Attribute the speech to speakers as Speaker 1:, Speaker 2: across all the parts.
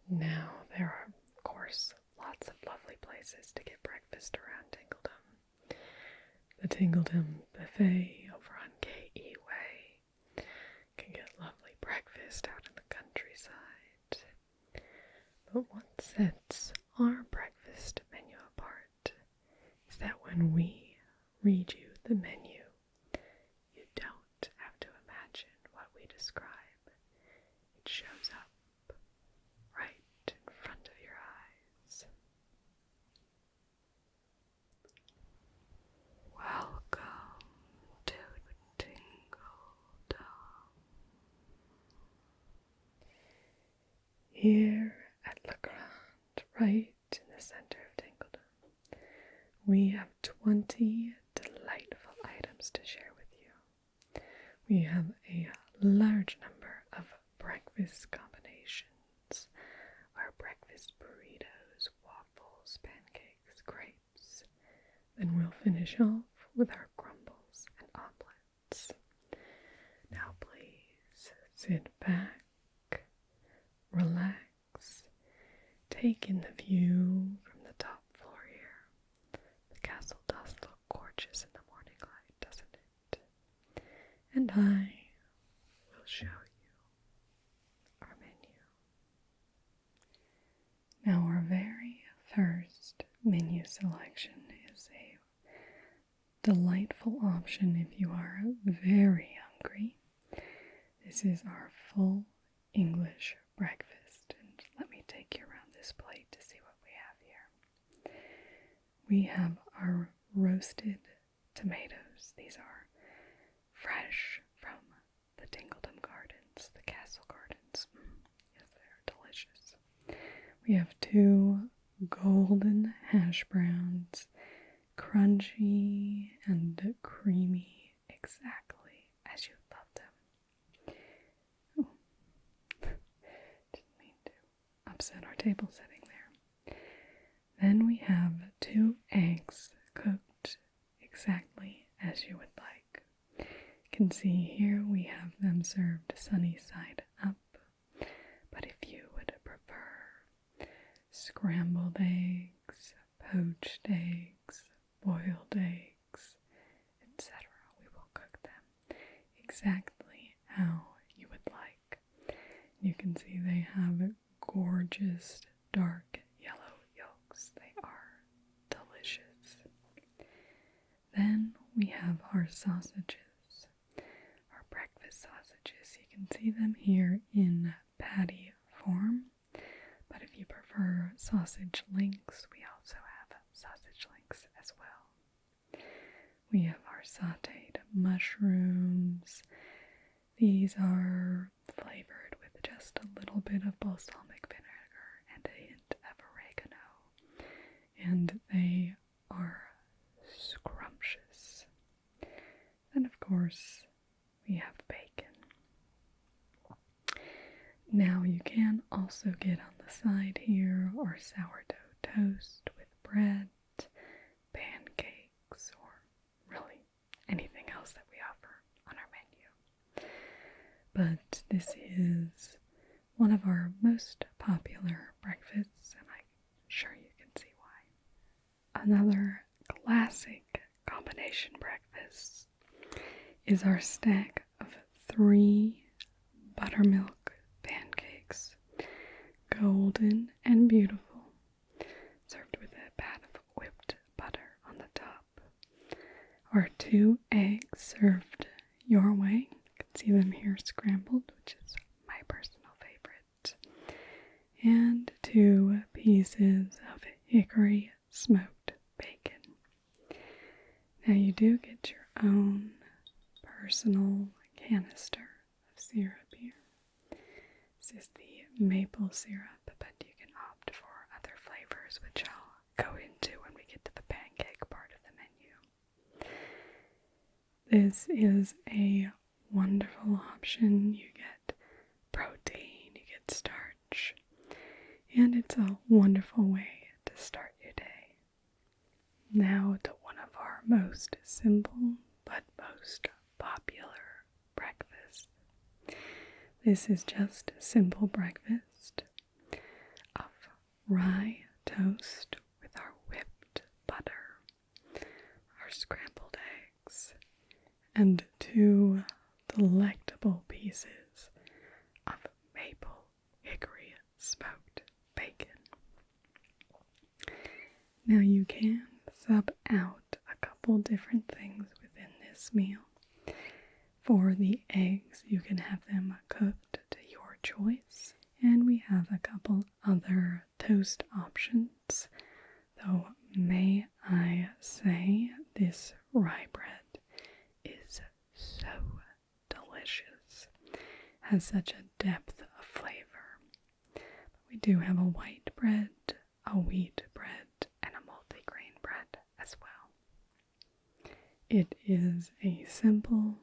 Speaker 1: Now, there are, of course, lots of lovely places to get breakfast around Tingledom. The Tingledom Buffet over on KE Way can get lovely breakfast out in the countryside. But what sets our breakfast menu apart is that when we read you the menu, you don't have to imagine what we describe. It shows up right in front of your eyes. Welcome to Tingledom. Here at La Grande, right in the center of Tingledom, we have 20 delightful items to share with you. We have a large number of breakfast combinations. Our breakfast burritos, waffles, pancakes, crepes. Then we'll finish off with our crumbles and omelettes. Now please sit back, relax, take in the view from the top floor here. The castle does look gorgeous in the morning light, doesn't it? And I will show you our menu. Now our very first menu selection is a delightful option if you are very hungry. This is our full English breakfast, and let me take you around this plate to see what we have here. We have our roasted tomatoes. These are fresh from the Tingledom Gardens, the Castle Gardens. Yes, they're delicious. We have 2 golden hash browns, crunchy and creamy, exactly as you love them. Oh, didn't mean to upset our table setting there. Then we have 2 eggs cooked exactly as you would like. You can see here we have them served sunny side up, but if you would prefer scrambled eggs, poached eggs, boiled eggs, etc., we will cook them exactly how you would like. You can see they have gorgeous dark yellow yolks. They are delicious. Then we have our sausages, our breakfast sausages. You can see them here in patty form, but if you prefer sausage links, we also have sausage links as well. We have our sauteed mushrooms. These are flavored with just a little bit of balsamic vinegar and a hint of oregano, and they are scrumptious. Then, of course, we have bacon. Now, you can also get on the side here our sourdough toast with bread, pancakes, or really anything else that we offer on our menu. But this is one of our most popular breakfasts, and I'm sure you can see why. Another classic combination breakfast is our stack of 3 buttermilk pancakes, golden and beautiful, served with a pat of whipped butter on the top. Our 2 eggs served your way. You can see them here scrambled, which is my personal favorite. And 2 pieces of hickory smoked bacon. Now you do get your own personal canister of syrup here. This is the maple syrup, but you can opt for other flavors, which I'll go into when we get to the pancake part of the menu. This is a wonderful option. You get protein, you get starch, and it's a wonderful way to start your day. Now to one of our most simple but most popular breakfasts. This is just simple breakfast. rye toast with our whipped butter, our scrambled eggs, and 2 delectable pieces of maple hickory smoked bacon. Now you can sub out a couple different things within this meal. For the eggs, you can have them cooked to your choice, and we have a couple other toast options, though may I say this rye bread is so delicious, has such a depth of flavor. But we do have a white bread, a wheat bread, and a multigrain bread as well. It is a simple,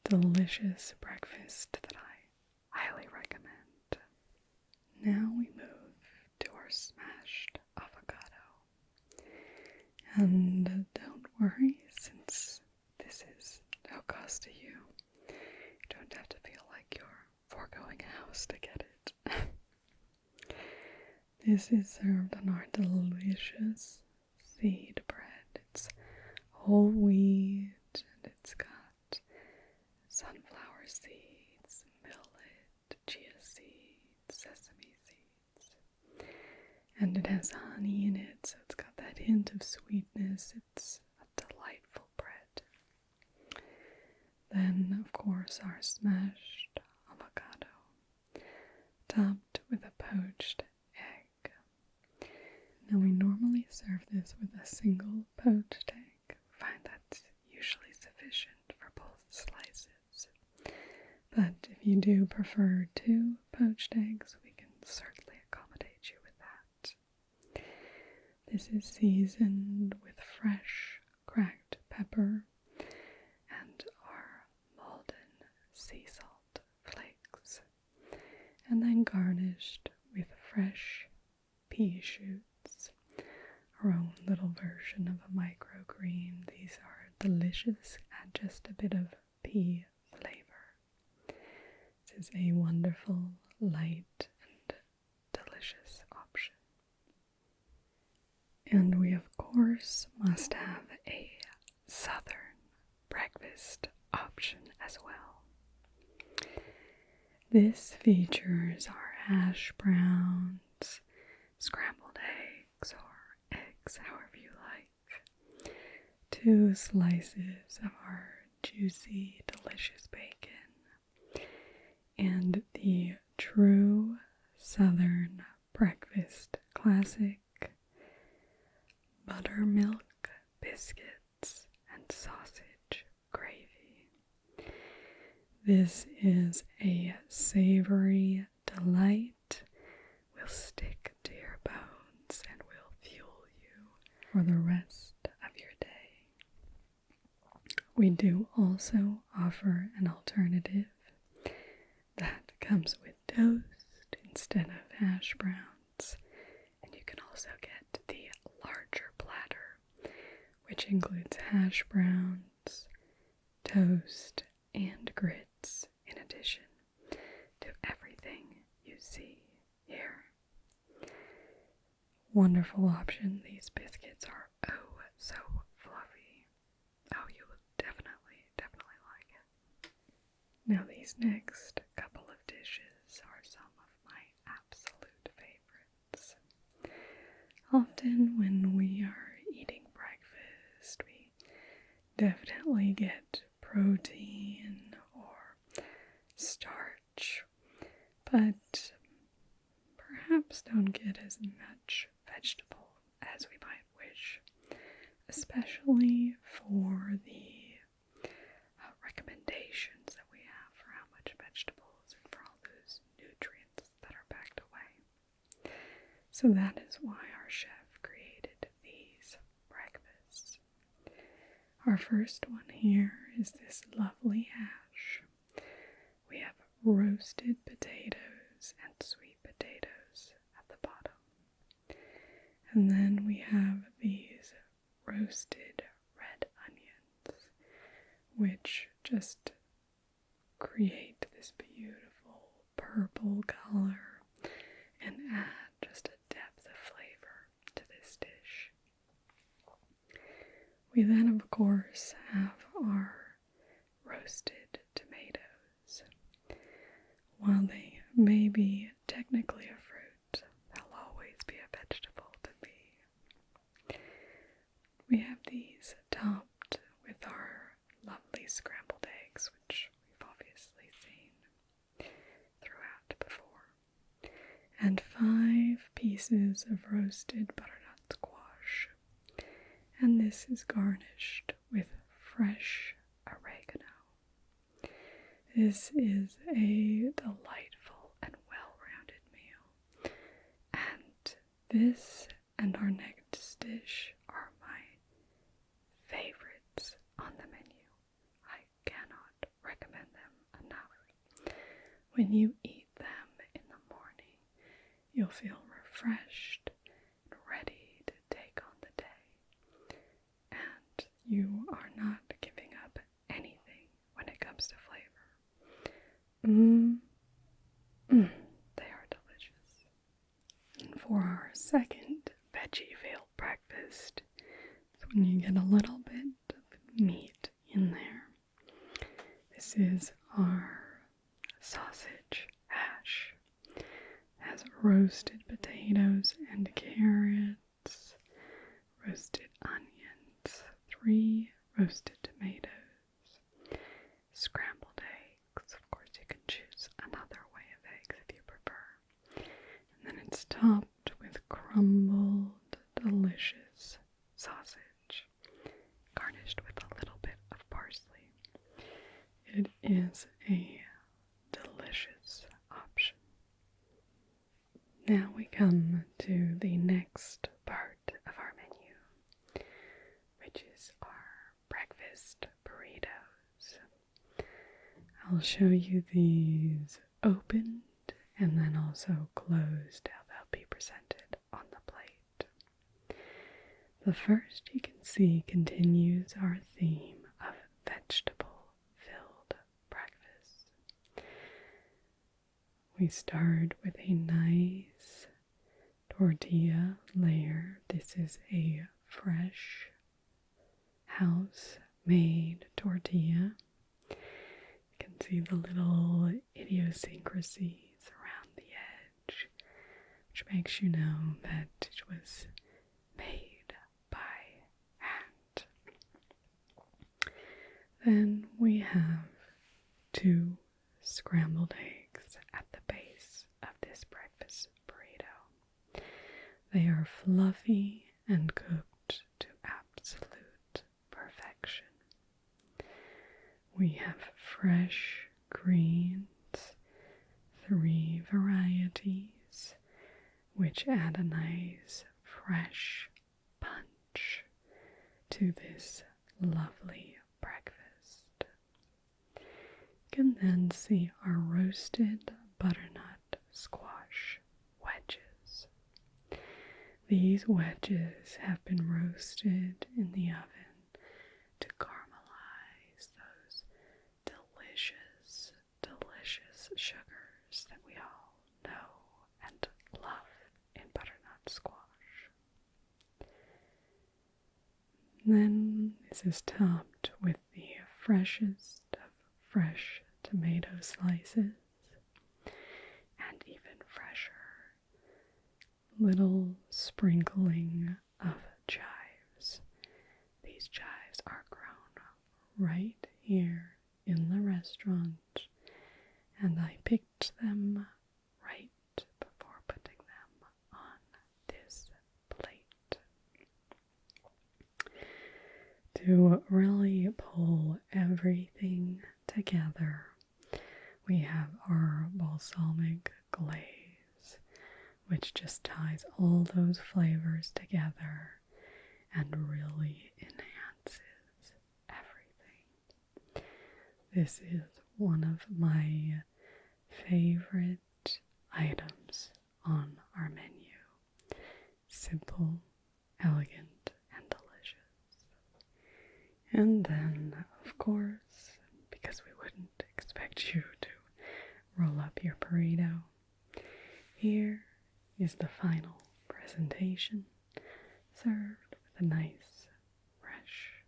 Speaker 1: delicious breakfast that I highly recommend. Now we move to our smashed avocado. And don't worry, since this is no cost to you, you don't have to feel like you're foregoing a house to get it. This is served on our delicious seed bread. It's whole wheat and it's got sunflower seeds, millet, chia seeds, sesame seeds, and it has honey in it, so it's got that hint of sweetness. It's a delightful bread. Then, of course, our smashed avocado, topped with a poached egg. Now, we normally serve this with a single poached egg. We find that's usually sufficient for both slices. But if you do prefer 2 poached eggs, we can certainly accommodate you with that. This is seasoned with fresh cracked pepper and our Malden sea salt flakes, and then garnished with fresh pea shoots, our own little version of a microgreen. These are delicious, add just a bit of pea flavor. This is a wonderful, light, and delicious option. And we, of course, must have a southern breakfast option as well. This features our hash browns, scrambled eggs, or eggs, however you like, 2 slices of our juicy, delicious bacon, and the true southern breakfast classic, buttermilk biscuits and sausage gravy. This is a savory delight, will stick to your bones and will fuel you for the rest of your day. We do also offer an alternative that comes with toast instead of hash browns, and you can also get the larger platter, which includes hash browns, toast, and grits in addition to everything you see here. Wonderful option. These biscuits are oh so fluffy. Oh, you will definitely like it. Now these next couple of dishes are some of my absolute favorites. Often when we are eating breakfast, we definitely get protein or starch, but perhaps don't get as much vegetable as we might wish, especially for the recommendations that we have for how much vegetables and for all those nutrients that are packed away. So that is why our chef created these breakfasts. Our first one here is this lovely hash. We have roasted potatoes and sweet potatoes at the bottom. And then we have these roasted red onions, which just create this beautiful purple color and add just a We then, of course, have our roasted tomatoes. While they may be technically a fruit, they'll always be a vegetable to me. We have these topped with our lovely scrambled eggs, which we've obviously seen throughout before, and 5 pieces of roasted butternut squash, and this is garnished with fresh oregano. This is a delightful and well-rounded meal, and this and our next dish are my favorites on the menu. I cannot recommend them enough. When you eat them in the morning, you'll feel refreshed and ready to take on the day, and you are not giving up anything when it comes to flavor. They are delicious. And for our second veggie-filled breakfast, it's when you get a little bit of meat in there. This is our sausage hash. It has roasted potatoes and carrots, roasted onions, 3 roasted tomatoes, scrambled eggs. Of course, you can choose another way of eggs if you prefer. And then it's topped with crumbled, delicious sausage, garnished with a little bit of parsley. It is a delicious option. Now we come to the next part of our menu, which is our breakfast burritos. I'll show you these opened and then also closed, how they'll be presented on the plate. The first, you can see, continues our theme of vegetable-filled breakfast. We start with a nice tortilla layer. This is a fresh house-made tortilla. You can see the little idiosyncrasies around the edge, which makes you know that it was made by hand. Then we have 2 scrambled eggs at the base of this breakfast burrito. They are fluffy and cooked to absolute perfection. We have fresh greens, 3 varieties, which add a nice fresh punch to this lovely breakfast. You can then see our roasted butternut squash wedges. These wedges have been roasted in the oven to caramelize those delicious, delicious sugars that we all know and love in butternut squash. Then this is topped with the freshest of fresh tomato slices and even fresher little sprinkling of chives. These chives are grown right here in the restaurant, and I picked them right before putting them on this plate. To really pull everything together, we have our balsamic glaze, which just ties all those flavors together and really enhances everything. This is one of my favorite items on our menu. Simple, elegant, and delicious. And then, of course, because we wouldn't expect you to roll up your burrito, here is the final presentation, served with a nice, fresh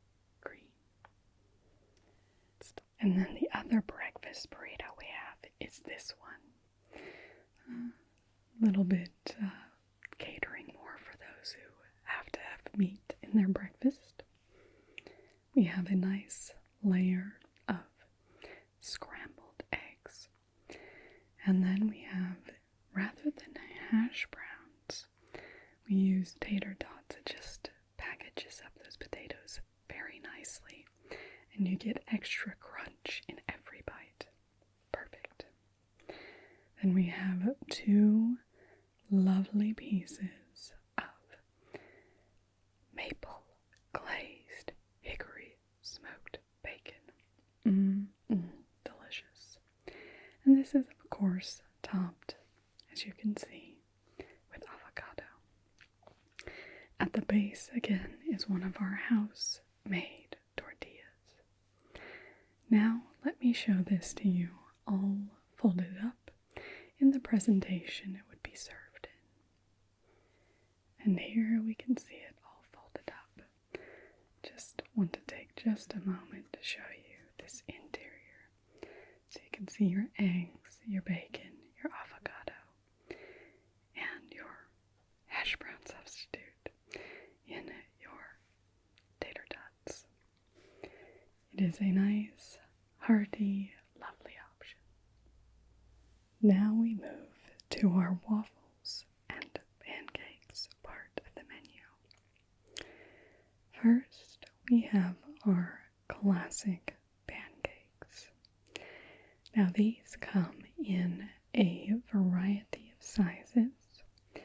Speaker 1: And then the other breakfast burrito we have is this one. A little bit catering more for those who have to have meat in their breakfast. We have a nice layer of scrambled eggs. And then we have, rather than hash browns, we use tater tots. It just packages up those potatoes very nicely. And you get extra crunch in every bite. Perfect. Then we have 2 lovely pieces of maple glazed hickory smoked bacon. Delicious. And this is, of course, topped, as you can see, with avocado. At the base, again, is one of our house-made tortillas. Now, let me show this to you all folded up in the presentation it would be served in. And here we can see it all folded up. Just want to take just a moment to show you this interior. So you can see your eggs, your bacon, your avocado, and your hash brown substitute in your tater tots. It is a nice, hearty, lovely option. Now we move to our waffles and pancakes part of the menu. First, we have our classic pancakes. Now these come in a variety of sizes. You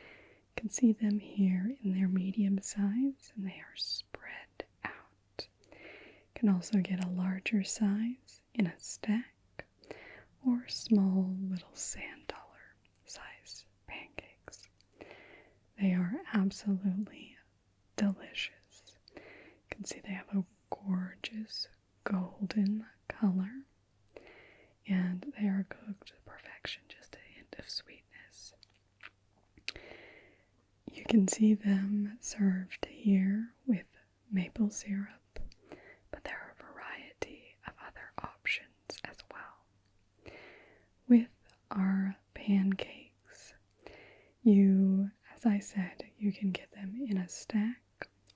Speaker 1: can see them here in their medium size, and they are spread out. You can also get a larger size in a stack, or small little sand dollar size pancakes. They are absolutely delicious. You can see they have a gorgeous golden color, and they are cooked to perfection, just a hint of sweetness. You can see them served here with maple syrup, but there are a variety of other options as well. With our pancakes, as I said, you can get them in a stack,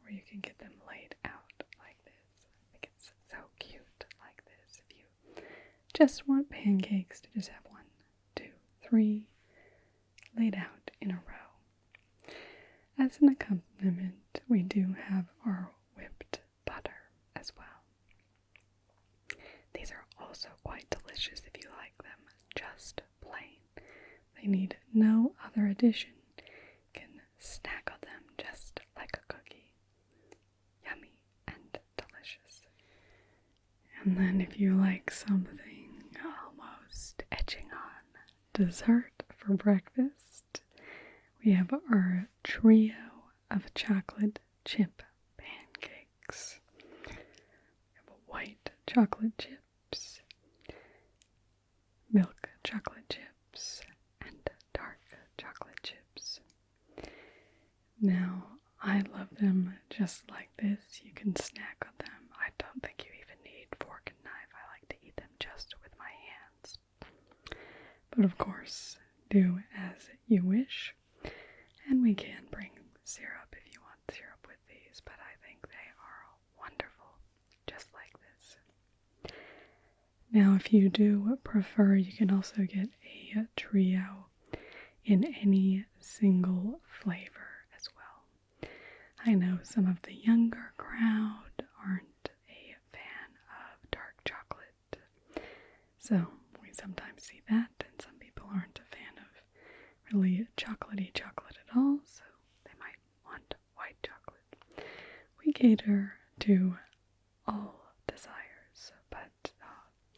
Speaker 1: or you can get them laid out like this. I think it's so cute like this. If you just want pancakes to just have 1, 2, 3 laid out in a row. As an accompaniment, we do have our whipped butter as well. These are also quite delicious if you like them just plain. They need no other addition. You can snack on them just like a cookie. Yummy and delicious. And then if you like something almost edging on dessert for breakfast, we have our trio of chocolate chip pancakes. We have white chocolate chips, milk chocolate chips, and dark chocolate chips. Now, I love them just like this. You can snack on them. I don't think you even need fork and knife. I like to eat them just with my hands. But of course, do as you wish. And we can bring syrup if you want syrup with these, but I think they are wonderful, just like this. Now, if you do prefer, you can also get a trio in any single flavor as well. I know some of the younger crowd aren't a fan of dark chocolate, so we sometimes see that, and some people aren't a fan of really chocolatey chocolate at all, so they might want white chocolate. We cater to all desires, but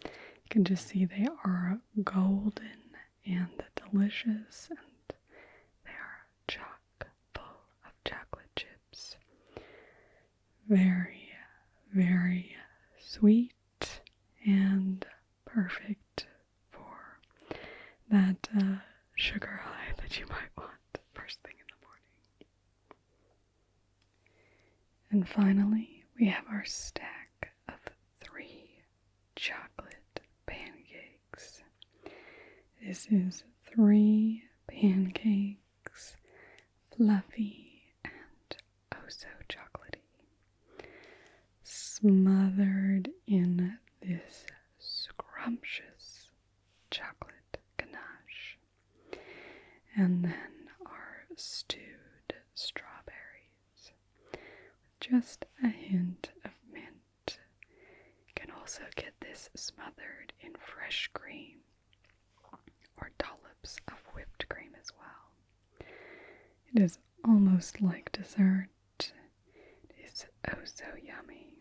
Speaker 1: you can just see they are golden and delicious, and they are chock full of chocolate chips. Very, very sweet and perfect for that sugar high that you might want first thing in the morning. And finally, we have our stack of 3 chocolate This is 3 pancakes, fluffy and oh so chocolatey, smothered in this scrumptious chocolate ganache, and then our stewed strawberries with just a hint of mint. You can also get this smothered in fresh cream or dollops of whipped cream as well. It is almost like dessert. It is oh so yummy.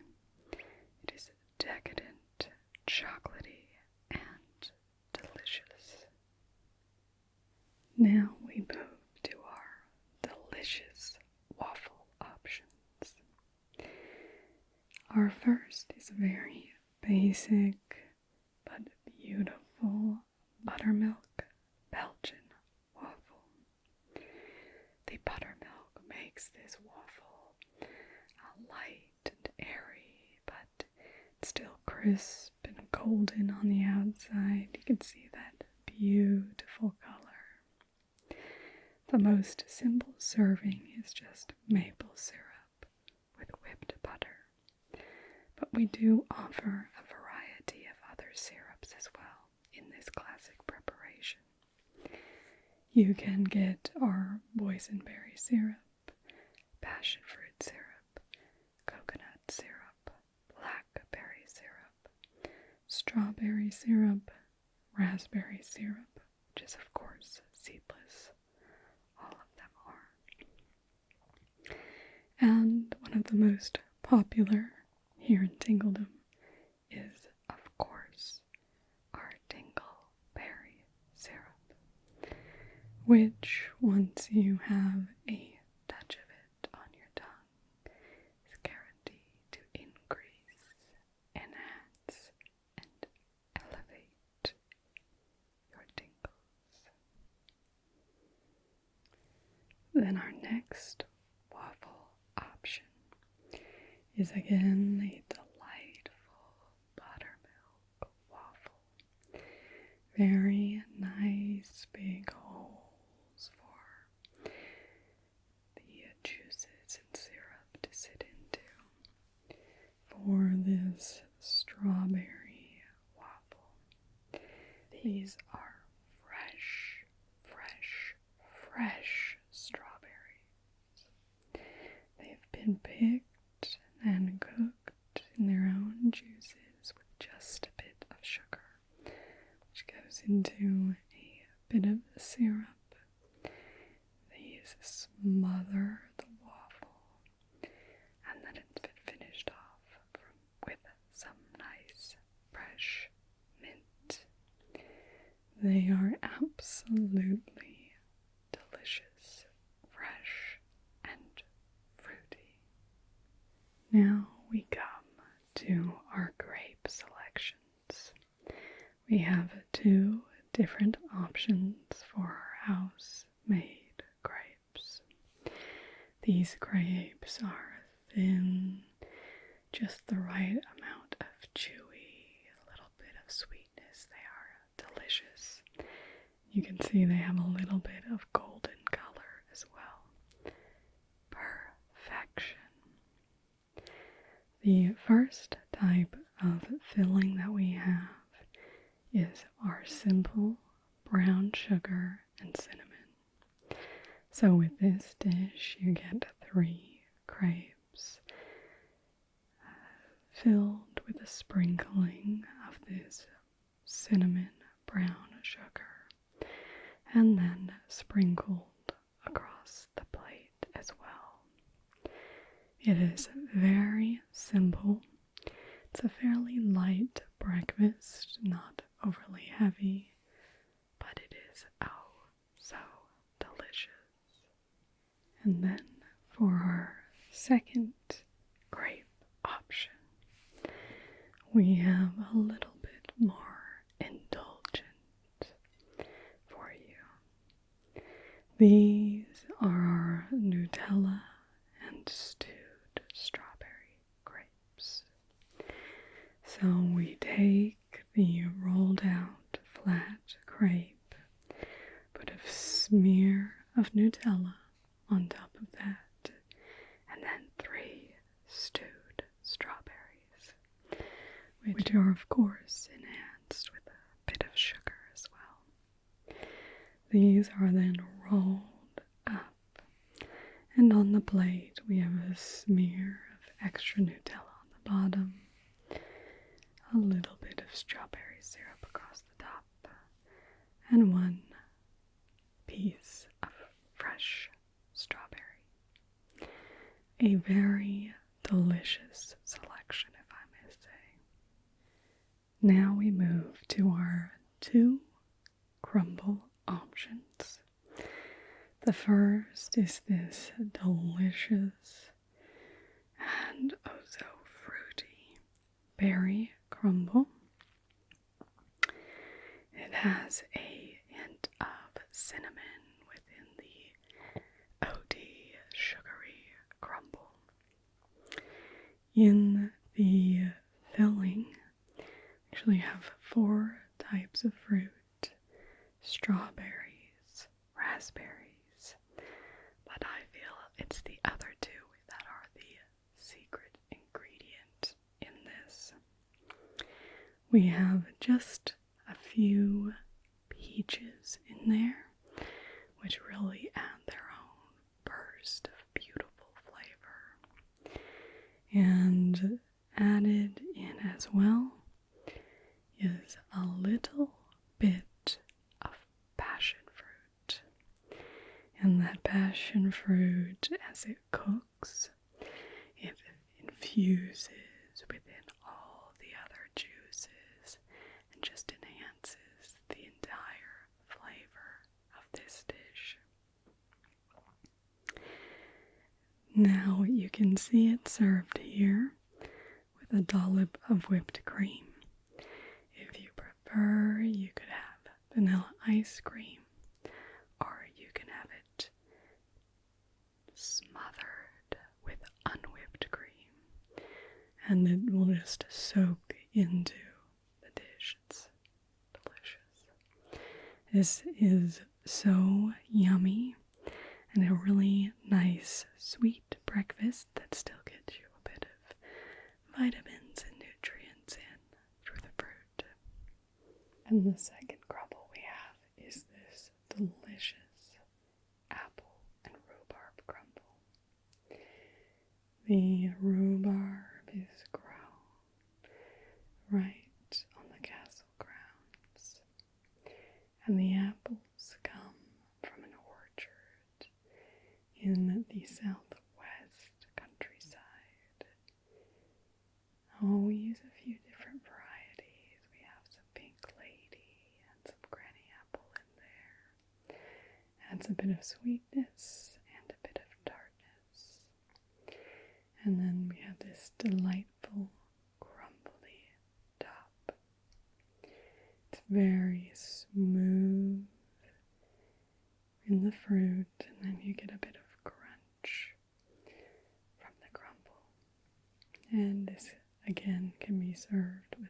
Speaker 1: It is decadent, chocolatey, and delicious. Now we move to our delicious waffle options. Our first is a very basic but beautiful buttermilk Belgian waffle. The buttermilk makes this waffle light and airy, but still crisp and golden on the outside. You can see that beautiful color. The most simple serving is just maple syrup with whipped butter, but we do offer a variety of other syrups as well in this classic preparation. You can get our boysenberry syrup, passion fruit syrup, coconut syrup, blackberry syrup, strawberry syrup, raspberry syrup, which is of course seedless. All of them are. And one of the most popular here in Tingledom is, of course, our Tingleberry syrup, which, once you have a touch of it on your tongue, is guaranteed to increase, enhance, and elevate your tingles. Then our next waffle option is again a delightful buttermilk waffle. Very nice big holes for the juices and syrup to sit into for this strawberry waffle. These are fresh strawberries. They've been picked and cooked in their own juices with just a bit of sugar, which goes into a bit of syrup. These smother the waffle, and then it's been finished off with some nice fresh mint. They are absolutely delicious, fresh, and fruity. Now we come to our grape selections. We have 2 different options for our house-made grapes. These grapes are thin, just the right amount of chewy, a little bit of sweetness. They are delicious. You can see they have a little bit of golden color as well. Perfection. The first type of filling that we have is our simple brown sugar and cinnamon. So with this dish you get 3 crepes filled with a sprinkling of this cinnamon brown sugar, and then sprinkled across the plate as well. It is very simple. It's a fairly light breakfast, not overly heavy, but it is oh so delicious. And then for our second grape option, we have a little bit more indulgent for you. These are our Nutella and stewed strawberry grapes. So we take the rolled out flat crepe of Nutella on top of that, and then 3 stewed strawberries, which are of course enhanced with a bit of sugar as well. These are then rolled up, and on the plate we have a smear of extra Nutella on the bottom, a little bit of strawberry syrup across the top, and 1 piece of fresh strawberry. A very delicious selection, if I may say. Now we move to our 2 crumble options. The first is this delicious and oh so fruity berry crumble. It has a hint of cinnamon within the oaty, sugary crumble. In the filling, we actually have 4 types of fruit: strawberries, raspberries, but I feel it's the other 2 that are the secret ingredient in this. We have just a few peaches in there, which really add their own burst of beautiful flavor. And added in as well is a little bit of passion fruit. And that passion fruit, as it cooks, it infuses within all the other juices and just enhances the entire flavor of this dish. Now you can see it served here with a dollop of whipped cream. If you prefer, you could have vanilla ice cream, or you can have it smothered with unwhipped cream, and it will just soak into the dish. It's delicious. This is so yummy, and a really nice sweet breakfast that still gets you a bit of vitamins and nutrients in through the fruit. And the second crumble we have is this delicious apple and rhubarb crumble. The rhubarb is grown right on the castle grounds, and the apples come from an orchard in the southwest countryside. Oh, we use a few different varieties. We have some Pink Lady and some Granny Apple in there. Adds a bit of sweetness and a bit of tartness. And then we have this delightful crumbly top. It's very smooth in the fruit, and then you get a bit of crunch from the crumble. And this again can be served with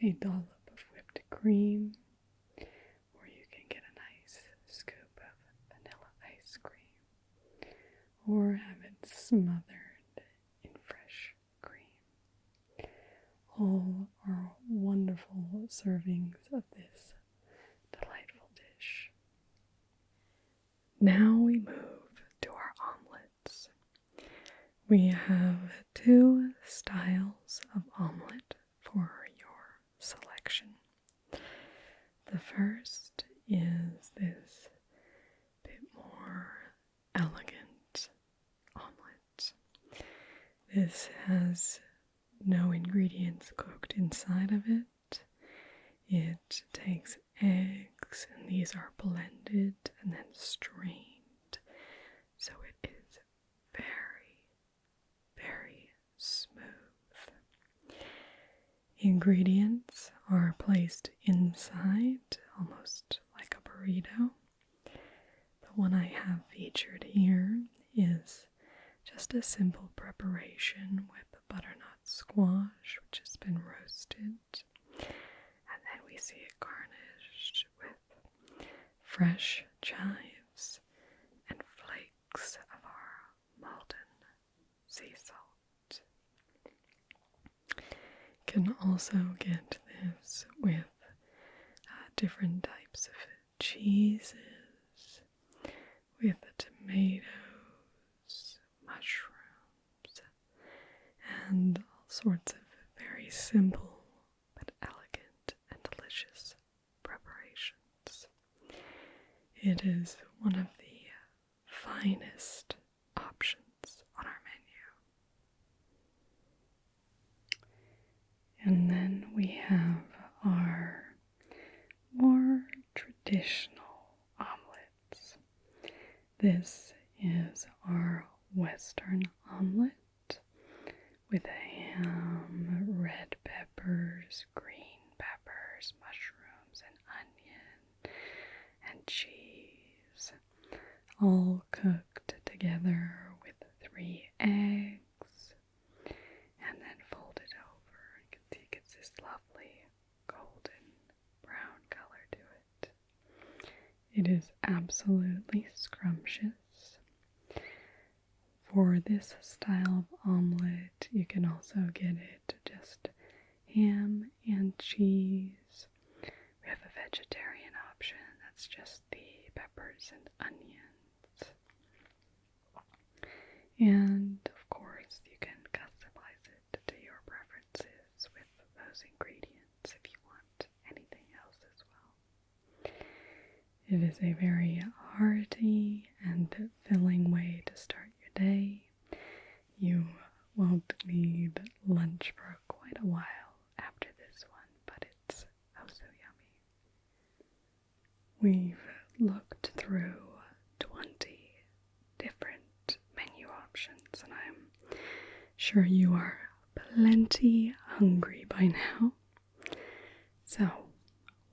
Speaker 1: a dollop of whipped cream, or you can get a nice scoop of vanilla ice cream, or have it smothered in fresh cream. All are wonderful servings of this delightful dish. Now we move to our omelets. We have 2 styles of omelet for your selection. The first is this bit more elegant omelet. This has no ingredients cooked inside of it. It takes eggs, and these are blended and then strained, so it is very, very smooth. Ingredients are placed inside, almost like a burrito. The one I have featured here is just a simple preparation with butternut squash, which has been roasted, and then we see it garnished with fresh chives mix of our molten sea salt. You can also get this with different types of cheeses, with tomatoes, mushrooms, and all sorts of very simple but elegant and delicious preparations. It is one of the finest options on our menu. And then we have our more traditional omelets. This is our Western omelet with ham, red peppers, green peppers, mushrooms, and onion, and cheese, all cooked together with 3 eggs, and then folded over. You can see it gets this lovely golden brown color to it. It is absolutely scrumptious. For this style of omelet, you can also get it just ham and cheese. We have a vegetarian option that's just the peppers and onions. And of course, you can customize it to your preferences with those ingredients if you want anything else as well. It is a very hearty and filling way to start your day. You won't need lunch for quite a while after this one, but it's oh so yummy. We've looked through 20 different menu options, and I'm sure you are plenty hungry by now. So,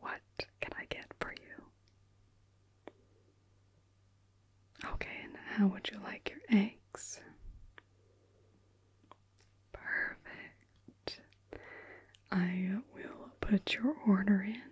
Speaker 1: what can I get for you? Okay, and how would you like your eggs? Perfect. I will put your order in